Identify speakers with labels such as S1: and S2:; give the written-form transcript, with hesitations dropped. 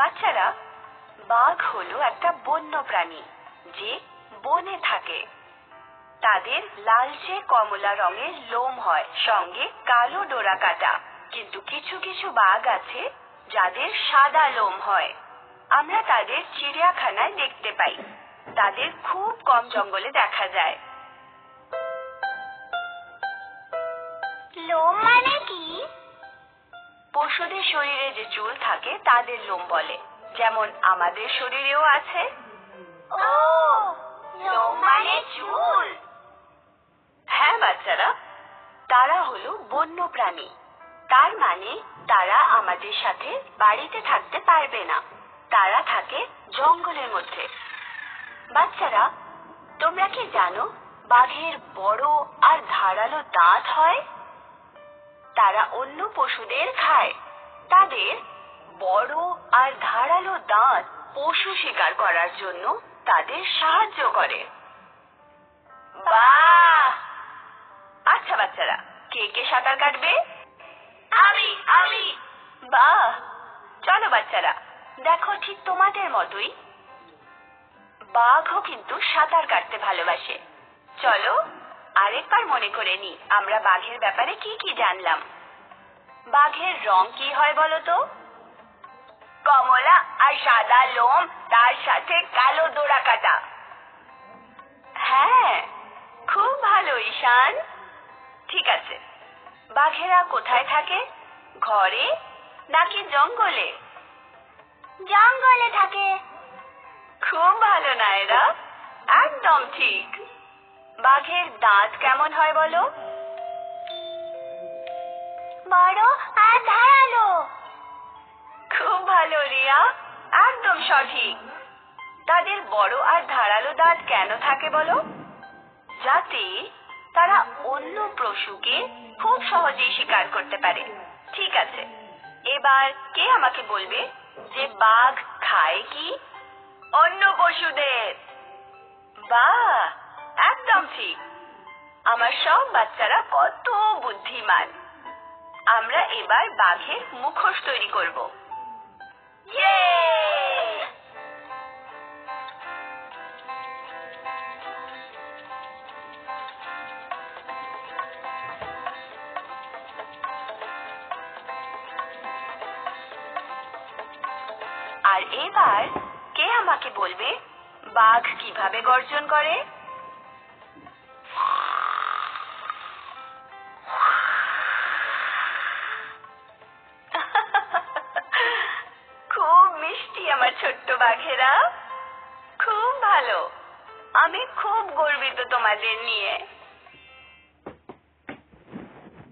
S1: বাচ্চারা, বাঘ হলো একটা বন্য প্রাণী যে বনে থাকে। তাদের লালচে কমলা রঙের লোম হয়, সঙ্গে কালো ডোরা কাটা। কিন্তু কিছু কিছু বাঘ আছে যাদের সাদা লোম হয়। আমরা তাদের চিড়িয়াখানায় দেখতে পাই। তাদের খুব কম জঙ্গলে দেখা যায়।
S2: লোম মানে কি?
S1: পশুদের শরীরে যে চুল থাকে তাদের লোম বলে, যেমন আমাদের শরীরেও আছে।
S2: ও, লোম মানে চুল।
S1: হ্যাঁ বাচ্চারা, তারা হলো বন্য প্রাণী। তার মানে তারা আমাদের সাথে বাড়িতে থাকতে পারবে না। তারা থাকে জঙ্গলের মধ্যে। বাচ্চারা, তোমরা কি জানো বাঘের বড় আর ধারালো দাঁত হয়? তারা অন্য পশুদের খায়। তাদের বড় আর ধারালো দাঁত পশু শিকার করার জন্য তাদের সাহায্য করে। বাহ! আচ্ছা বাচ্চারা, কে কে সাঁতার কাটবে? আমি। বাহ! চলো বাচ্চারা, দেখো ঠিক তোমাদের মতোই বাঘও কিন্তু সাঁতার কাটতে ভালোবাসে। চলো আরেকবার মনে করে নি আমরা বাঘের ব্যাপারে কি কি জানলাম। বাঘের রং কি হয় বলো তো? কমলা আর সাদা লোম, তার সাথে কালো ডোরা কাটা। হ্যাঁ, খুব ভালো ঈশান। ঠিক আছে, বাঘেরা কোথায় থাকে? ঘরে নাকি জঙ্গলে?
S2: জঙ্গলে থাকে।
S1: খুব ভালো নায়রা, একদম ঠিক। বাঘের দাঁত কেমন হয় বলো?
S2: বড় আর ধারালো।
S1: খুব ভালো রিয়া, একদম সঠিক। তাদের বড় আর ধারালো দাঁত কেন থাকে বলো? যাতে তারা অন্য পশুকে খুব সহজেই শিকার করতে পারে। ঠিক আছে, এবার কে আমাকে বলবে যে বাঘ খায় কি? অন্য পশুদের। বাহ, একদম ঠিক। আমার সব বাচ্চারা কত বুদ্ধিমান। আমরা এবার বাঘের মুখোশ তৈরি করব। ইয়ে! আর এবার কে আমাকে বলবে বাঘ কিভাবে গর্জন করে? খুব মিষ্টি আমার ছোট্ট বাঘেরা, খুব ভালো। আমি খুব গর্বিত তোমাদের নিয়ে।